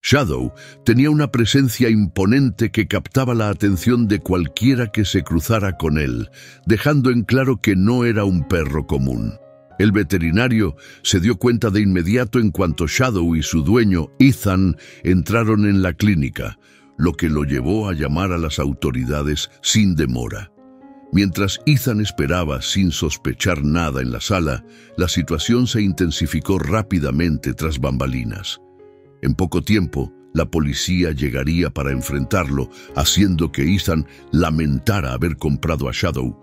Shadow tenía una presencia imponente que captaba la atención de cualquiera que se cruzara con él, dejando en claro que no era un perro común. El veterinario se dio cuenta de inmediato en cuanto Shadow y su dueño, Ethan, entraron en la clínica, lo que lo llevó a llamar a las autoridades sin demora. Mientras Ethan esperaba sin sospechar nada en la sala, la situación se intensificó rápidamente tras bambalinas. En poco tiempo, la policía llegaría para enfrentarlo, haciendo que Ethan lamentara haber comprado a Shadow.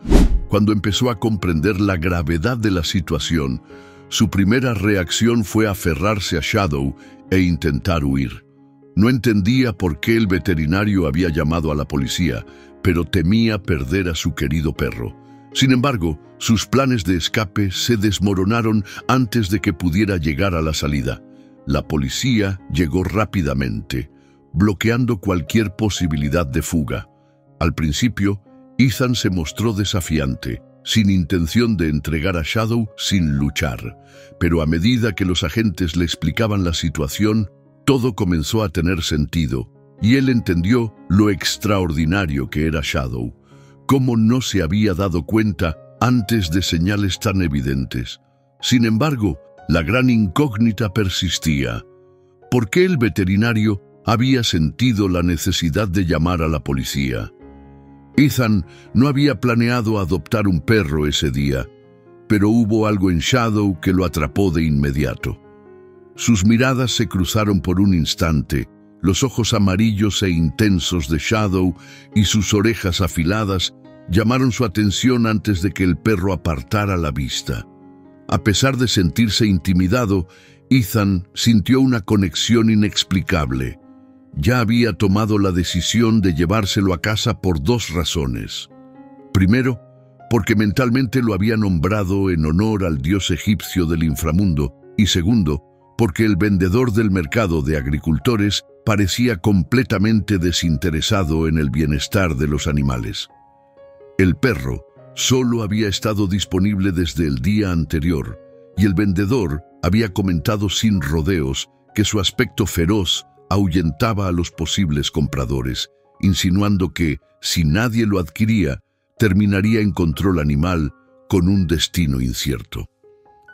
Cuando empezó a comprender la gravedad de la situación, su primera reacción fue aferrarse a Shadow e intentar huir. No entendía por qué el veterinario había llamado a la policía, pero temía perder a su querido perro. Sin embargo, sus planes de escape se desmoronaron antes de que pudiera llegar a la salida. La policía llegó rápidamente, bloqueando cualquier posibilidad de fuga. Al principio, Ethan se mostró desafiante, sin intención de entregar a Shadow sin luchar. Pero a medida que los agentes le explicaban la situación, todo comenzó a tener sentido, y él entendió lo extraordinario que era Shadow. Cómo no se había dado cuenta antes de señales tan evidentes. Sin embargo, la gran incógnita persistía. ¿Por qué el veterinario había sentido la necesidad de llamar a la policía? Ethan no había planeado adoptar un perro ese día, pero hubo algo en Shadow que lo atrapó de inmediato. Sus miradas se cruzaron por un instante, los ojos amarillos e intensos de Shadow y sus orejas afiladas llamaron su atención antes de que el perro apartara la vista. A pesar de sentirse intimidado, Ethan sintió una conexión inexplicable. Ya había tomado la decisión de llevárselo a casa por dos razones. Primero, porque mentalmente lo había nombrado en honor al dios egipcio del inframundo, y segundo, porque el vendedor del mercado de agricultores parecía completamente desinteresado en el bienestar de los animales. El perro solo había estado disponible desde el día anterior, y el vendedor había comentado sin rodeos que su aspecto feroz ahuyentaba a los posibles compradores, insinuando que, si nadie lo adquiría, terminaría en control animal con un destino incierto.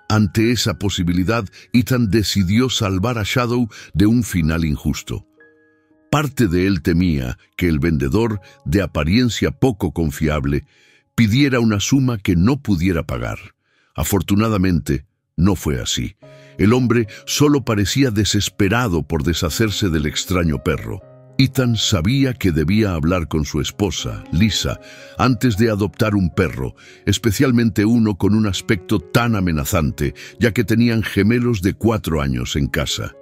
Ante esa posibilidad, Ethan decidió salvar a Shadow de un final injusto. Parte de él temía que el vendedor, de apariencia poco confiable, pidiera una suma que no pudiera pagar. Afortunadamente, no fue así. El hombre solo parecía desesperado por deshacerse del extraño perro. Ethan sabía que debía hablar con su esposa, Lisa, antes de adoptar un perro, especialmente uno con un aspecto tan amenazante, ya que tenían gemelos de 4 años en casa.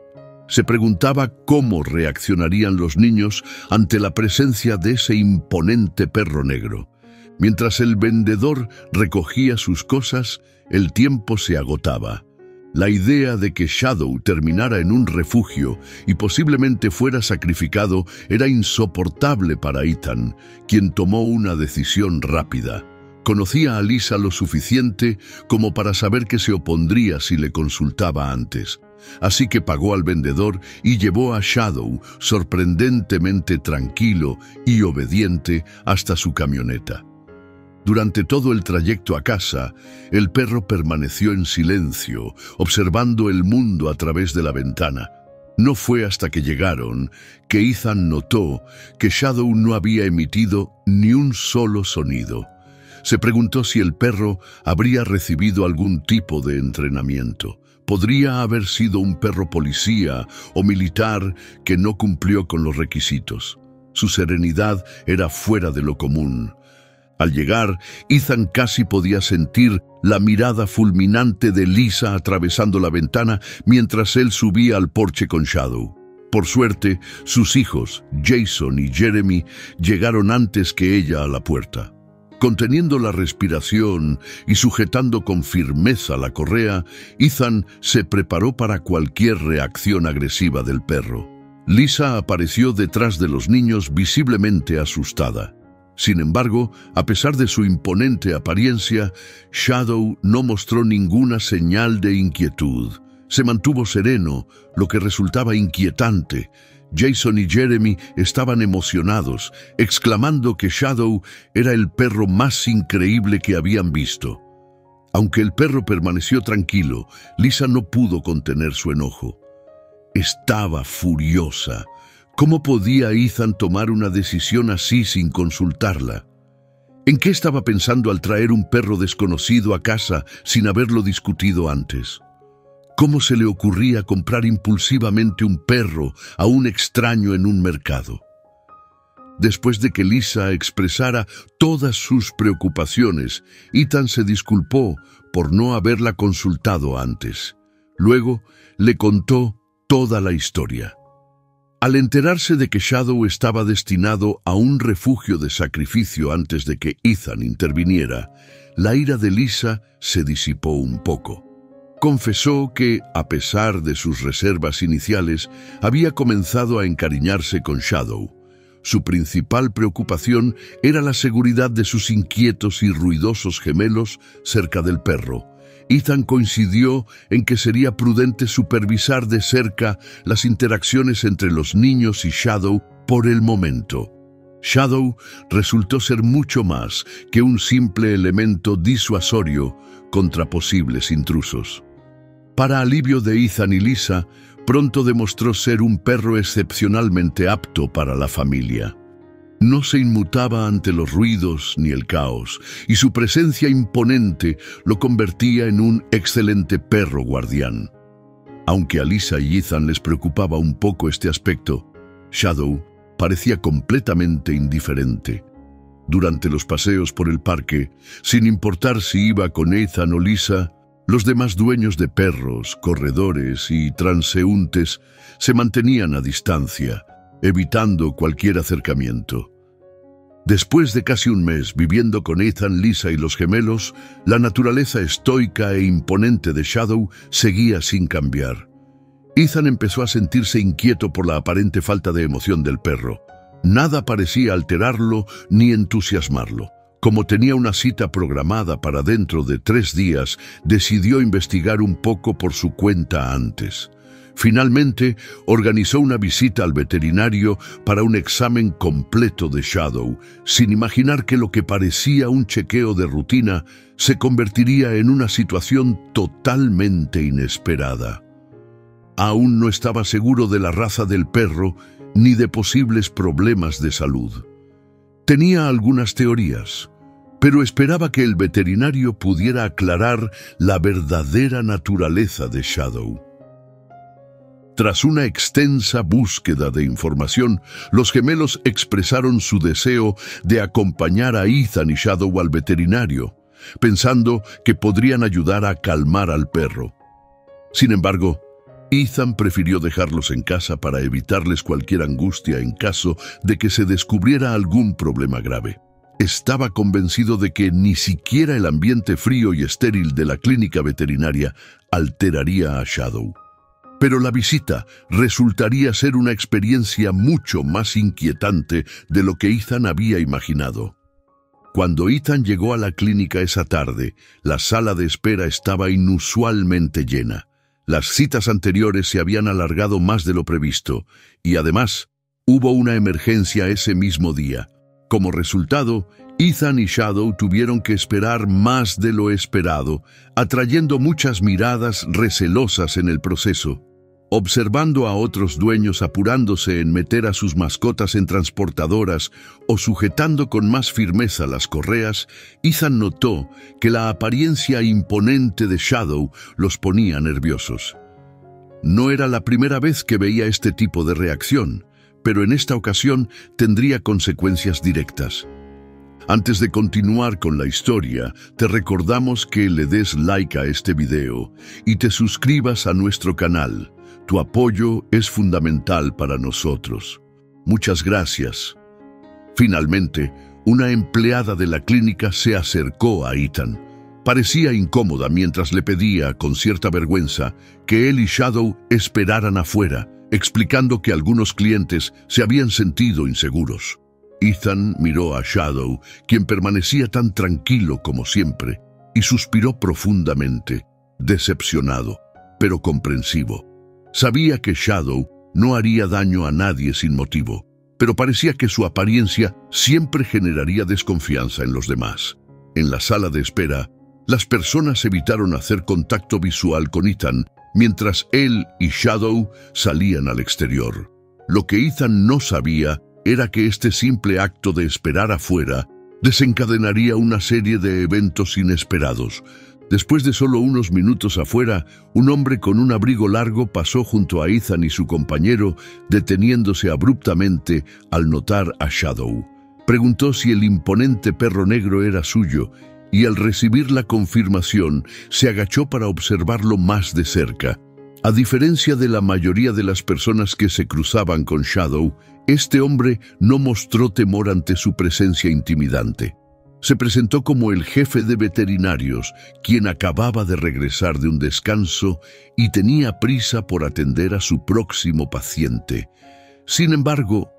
Se preguntaba cómo reaccionarían los niños ante la presencia de ese imponente perro negro. Mientras el vendedor recogía sus cosas, el tiempo se agotaba. La idea de que Shadow terminara en un refugio y posiblemente fuera sacrificado era insoportable para Ethan, quien tomó una decisión rápida. Conocía a Lisa lo suficiente como para saber que se opondría si le consultaba antes. Así que pagó al vendedor y llevó a Shadow, sorprendentemente tranquilo y obediente, hasta su camioneta. Durante todo el trayecto a casa, el perro permaneció en silencio, observando el mundo a través de la ventana. No fue hasta que llegaron que Ethan notó que Shadow no había emitido ni un solo sonido. Se preguntó si el perro habría recibido algún tipo de entrenamiento. Podría haber sido un perro policía o militar que no cumplió con los requisitos. Su serenidad era fuera de lo común. Al llegar, Ethan casi podía sentir la mirada fulminante de Lisa atravesando la ventana mientras él subía al porche con Shadow. Por suerte, sus hijos, Jason y Jeremy, llegaron antes que ella a la puerta. Conteniendo la respiración y sujetando con firmeza la correa, Ethan se preparó para cualquier reacción agresiva del perro. Lisa apareció detrás de los niños visiblemente asustada. Sin embargo, a pesar de su imponente apariencia, Shadow no mostró ninguna señal de inquietud. Se mantuvo sereno, lo que resultaba inquietante, Jason y Jeremy estaban emocionados, exclamando que Shadow era el perro más increíble que habían visto. Aunque el perro permaneció tranquilo, Lisa no pudo contener su enojo. Estaba furiosa. ¿Cómo podía Ethan tomar una decisión así sin consultarla? ¿En qué estaba pensando al traer un perro desconocido a casa sin haberlo discutido antes? ¿Cómo se le ocurría comprar impulsivamente un perro a un extraño en un mercado? Después de que Lisa expresara todas sus preocupaciones, Ethan se disculpó por no haberla consultado antes. Luego le contó toda la historia. Al enterarse de que Shadow estaba destinado a un refugio de sacrificio antes de que Ethan interviniera, la ira de Lisa se disipó un poco. Confesó que, a pesar de sus reservas iniciales, había comenzado a encariñarse con Shadow. Su principal preocupación era la seguridad de sus inquietos y ruidosos gemelos cerca del perro. Ethan coincidió en que sería prudente supervisar de cerca las interacciones entre los niños y Shadow por el momento. Shadow resultó ser mucho más que un simple elemento disuasorio contra posibles intrusos. Para alivio de Ethan y Lisa, pronto demostró ser un perro excepcionalmente apto para la familia. No se inmutaba ante los ruidos ni el caos, y su presencia imponente lo convertía en un excelente perro guardián. Aunque a Lisa y Ethan les preocupaba un poco este aspecto, Shadow parecía completamente indiferente. Durante los paseos por el parque, sin importar si iba con Ethan o Lisa, los demás dueños de perros, corredores y transeúntes se mantenían a distancia, evitando cualquier acercamiento. Después de casi un mes viviendo con Ethan, Lisa y los gemelos, la naturaleza estoica e imponente de Shadow seguía sin cambiar. Ethan empezó a sentirse inquieto por la aparente falta de emoción del perro. Nada parecía alterarlo ni entusiasmarlo. Como tenía una cita programada para dentro de 3 días, decidió investigar un poco por su cuenta antes. Finalmente, organizó una visita al veterinario para un examen completo de Shadow, sin imaginar que lo que parecía un chequeo de rutina se convertiría en una situación totalmente inesperada. Aún no estaba seguro de la raza del perro ni de posibles problemas de salud. Tenía algunas teorías, pero esperaba que el veterinario pudiera aclarar la verdadera naturaleza de Shadow. Tras una extensa búsqueda de información, los gemelos expresaron su deseo de acompañar a Ethan y Shadow al veterinario, pensando que podrían ayudar a calmar al perro. Sin embargo, Ethan prefirió dejarlos en casa para evitarles cualquier angustia en caso de que se descubriera algún problema grave. Estaba convencido de que ni siquiera el ambiente frío y estéril de la clínica veterinaria alteraría a Shadow. Pero la visita resultaría ser una experiencia mucho más inquietante de lo que Ethan había imaginado. Cuando Ethan llegó a la clínica esa tarde, la sala de espera estaba inusualmente llena. Las citas anteriores se habían alargado más de lo previsto, y además, hubo una emergencia ese mismo día. Como resultado, Ethan y Shadow tuvieron que esperar más de lo esperado, atrayendo muchas miradas recelosas en el proceso. Observando a otros dueños apurándose en meter a sus mascotas en transportadoras o sujetando con más firmeza las correas, Ethan notó que la apariencia imponente de Shadow los ponía nerviosos. No era la primera vez que veía este tipo de reacción, pero en esta ocasión tendría consecuencias directas. Antes de continuar con la historia, te recordamos que le des like a este video y te suscribas a nuestro canal. Tu apoyo es fundamental para nosotros. Muchas gracias. Finalmente, una empleada de la clínica se acercó a Ethan. Parecía incómoda mientras le pedía, con cierta vergüenza, que él y Shadow esperaran afuera, explicando que algunos clientes se habían sentido inseguros. Ethan miró a Shadow, quien permanecía tan tranquilo como siempre, y suspiró profundamente, decepcionado, pero comprensivo. Sabía que Shadow no haría daño a nadie sin motivo, pero parecía que su apariencia siempre generaría desconfianza en los demás. En la sala de espera, las personas evitaron hacer contacto visual con Ethan mientras él y Shadow salían al exterior. Lo que Ethan no sabía era que este simple acto de esperar afuera desencadenaría una serie de eventos inesperados. Después de solo unos minutos afuera, un hombre con un abrigo largo pasó junto a Ethan y su compañero, deteniéndose abruptamente al notar a Shadow. Preguntó si el imponente perro negro era suyo, y al recibir la confirmación, se agachó para observarlo más de cerca. A diferencia de la mayoría de las personas que se cruzaban con Shadow, este hombre no mostró temor ante su presencia intimidante. Se presentó como el jefe de veterinarios, quien acababa de regresar de un descanso y tenía prisa por atender a su próximo paciente. Sin embargo,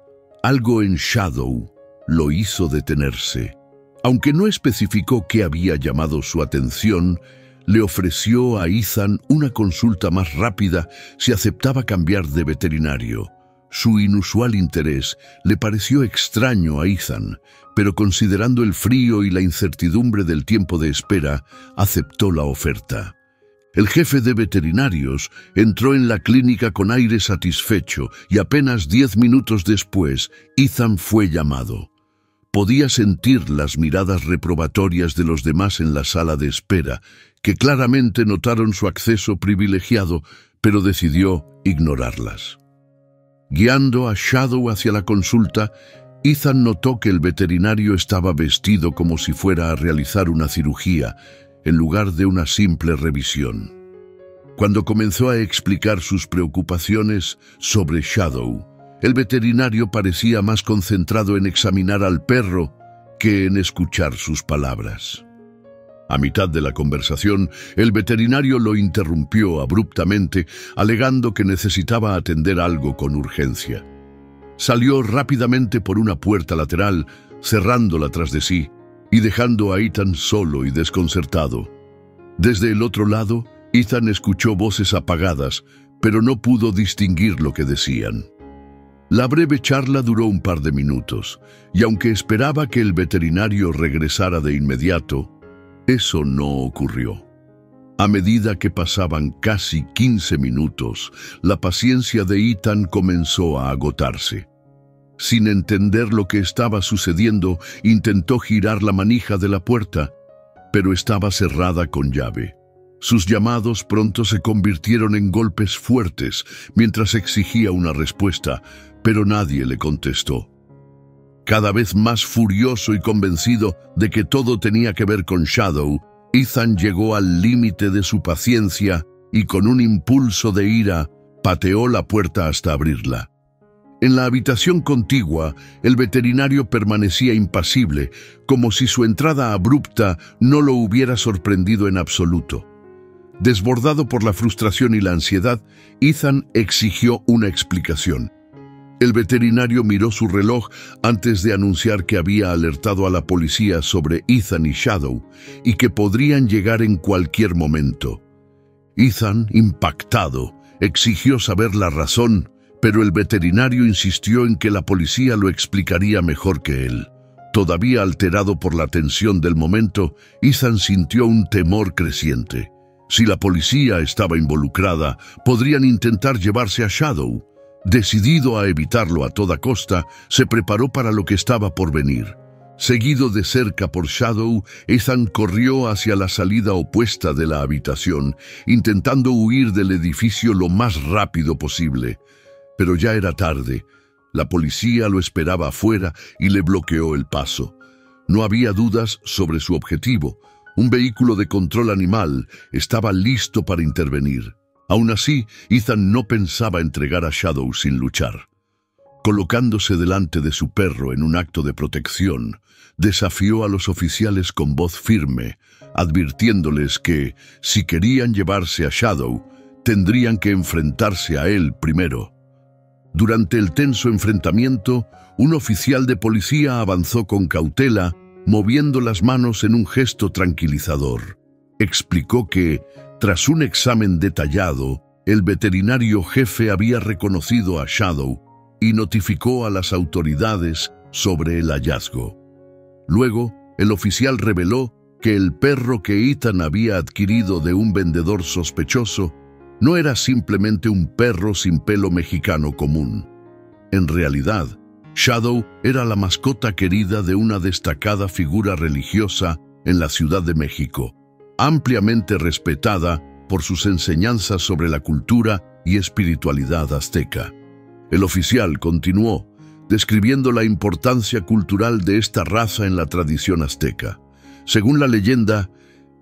algo en Shadow lo hizo detenerse. Aunque no especificó qué había llamado su atención, le ofreció a Ethan una consulta más rápida si aceptaba cambiar de veterinario. Su inusual interés le pareció extraño a Ethan, pero considerando el frío y la incertidumbre del tiempo de espera, aceptó la oferta. El jefe de veterinarios entró en la clínica con aire satisfecho y apenas 10 minutos después, Ethan fue llamado. Podía sentir las miradas reprobatorias de los demás en la sala de espera, que claramente notaron su acceso privilegiado, pero decidió ignorarlas. Guiando a Shadow hacia la consulta, Ethan notó que el veterinario estaba vestido como si fuera a realizar una cirugía, en lugar de una simple revisión. Cuando comenzó a explicar sus preocupaciones sobre Shadow, el veterinario parecía más concentrado en examinar al perro que en escuchar sus palabras. A mitad de la conversación, el veterinario lo interrumpió abruptamente, alegando que necesitaba atender algo con urgencia. Salió rápidamente por una puerta lateral, cerrándola tras de sí, y dejando a Ethan solo y desconcertado. Desde el otro lado, Ethan escuchó voces apagadas, pero no pudo distinguir lo que decían. La breve charla duró un par de minutos, y aunque esperaba que el veterinario regresara de inmediato, eso no ocurrió. A medida que pasaban casi 15 minutos, la paciencia de Ethan comenzó a agotarse. Sin entender lo que estaba sucediendo, intentó girar la manija de la puerta, pero estaba cerrada con llave. Sus llamados pronto se convirtieron en golpes fuertes mientras exigía una respuesta, pero nadie le contestó. Cada vez más furioso y convencido de que todo tenía que ver con Shadow, Ethan llegó al límite de su paciencia y con un impulso de ira pateó la puerta hasta abrirla. En la habitación contigua, el veterinario permanecía impasible, como si su entrada abrupta no lo hubiera sorprendido en absoluto. Desbordado por la frustración y la ansiedad, Ethan exigió una explicación. El veterinario miró su reloj antes de anunciar que había alertado a la policía sobre Ethan y Shadow y que podrían llegar en cualquier momento. Ethan, impactado, exigió saber la razón, pero el veterinario insistió en que la policía lo explicaría mejor que él. Todavía alterado por la tensión del momento, Ethan sintió un temor creciente. Si la policía estaba involucrada, podrían intentar llevarse a Shadow. Decidido a evitarlo a toda costa, se preparó para lo que estaba por venir. Seguido de cerca por Shadow, Ethan corrió hacia la salida opuesta de la habitación, intentando huir del edificio lo más rápido posible. Pero ya era tarde. La policía lo esperaba afuera y le bloqueó el paso. No había dudas sobre su objetivo. Un vehículo de control animal estaba listo para intervenir. Aún así, Ethan no pensaba entregar a Shadow sin luchar. Colocándose delante de su perro en un acto de protección, desafió a los oficiales con voz firme, advirtiéndoles que, si querían llevarse a Shadow, tendrían que enfrentarse a él primero. Durante el tenso enfrentamiento, un oficial de policía avanzó con cautela, moviendo las manos en un gesto tranquilizador. Explicó que, tras un examen detallado, el veterinario jefe había reconocido a Shadow y notificó a las autoridades sobre el hallazgo. Luego, el oficial reveló que el perro que Ethan había adquirido de un vendedor sospechoso no era simplemente un perro sin pelo mexicano común. En realidad, Shadow era la mascota querida de una destacada figura religiosa en la Ciudad de México, ampliamente respetada por sus enseñanzas sobre la cultura y espiritualidad azteca. El oficial continuó, describiendo la importancia cultural de esta raza en la tradición azteca. Según la leyenda,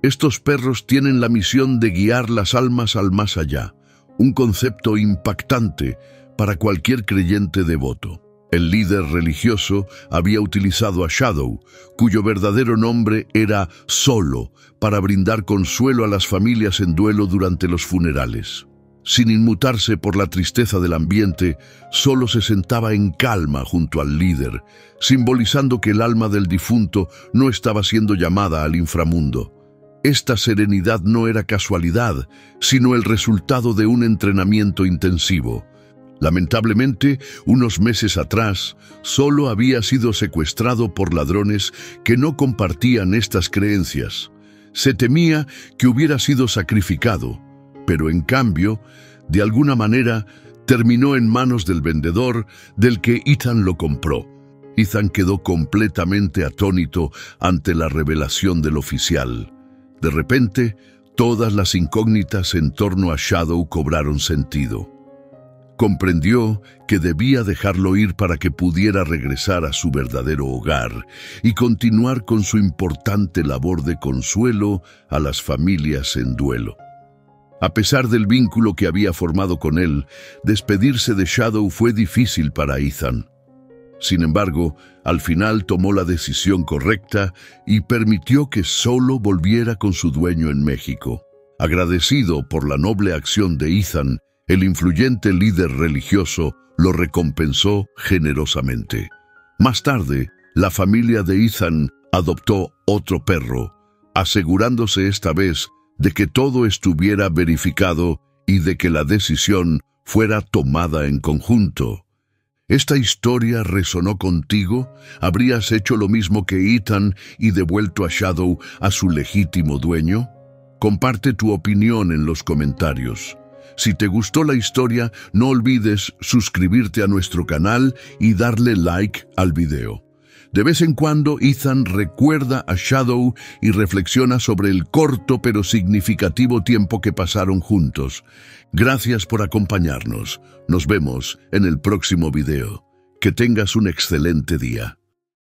estos perros tienen la misión de guiar las almas al más allá, un concepto impactante para cualquier creyente devoto. El líder religioso había utilizado a Shadow, cuyo verdadero nombre era Solo, para brindar consuelo a las familias en duelo durante los funerales. Sin inmutarse por la tristeza del ambiente, Solo se sentaba en calma junto al líder, simbolizando que el alma del difunto no estaba siendo llamada al inframundo. Esta serenidad no era casualidad, sino el resultado de un entrenamiento intensivo. Lamentablemente, unos meses atrás, Solo había sido secuestrado por ladrones que no compartían estas creencias. Se temía que hubiera sido sacrificado, pero en cambio, de alguna manera, terminó en manos del vendedor del que Ethan lo compró. Ethan quedó completamente atónito ante la revelación del oficial. De repente, todas las incógnitas en torno a Shadow cobraron sentido. Comprendió que debía dejarlo ir para que pudiera regresar a su verdadero hogar y continuar con su importante labor de consuelo a las familias en duelo. A pesar del vínculo que había formado con él, despedirse de Shadow fue difícil para Ethan. Sin embargo, al final tomó la decisión correcta y permitió que Solo volviera con su dueño en México. Agradecido por la noble acción de Ethan, el influyente líder religioso lo recompensó generosamente. Más tarde, la familia de Ethan adoptó otro perro, asegurándose esta vez de que todo estuviera verificado y de que la decisión fuera tomada en conjunto. ¿Esta historia resonó contigo? ¿Habrías hecho lo mismo que Ethan y devuelto a Shadow a su legítimo dueño? Comparte tu opinión en los comentarios. Si te gustó la historia, no olvides suscribirte a nuestro canal y darle like al video. De vez en cuando, Ethan recuerda a Shadow y reflexiona sobre el corto pero significativo tiempo que pasaron juntos. Gracias por acompañarnos. Nos vemos en el próximo video. Que tengas un excelente día.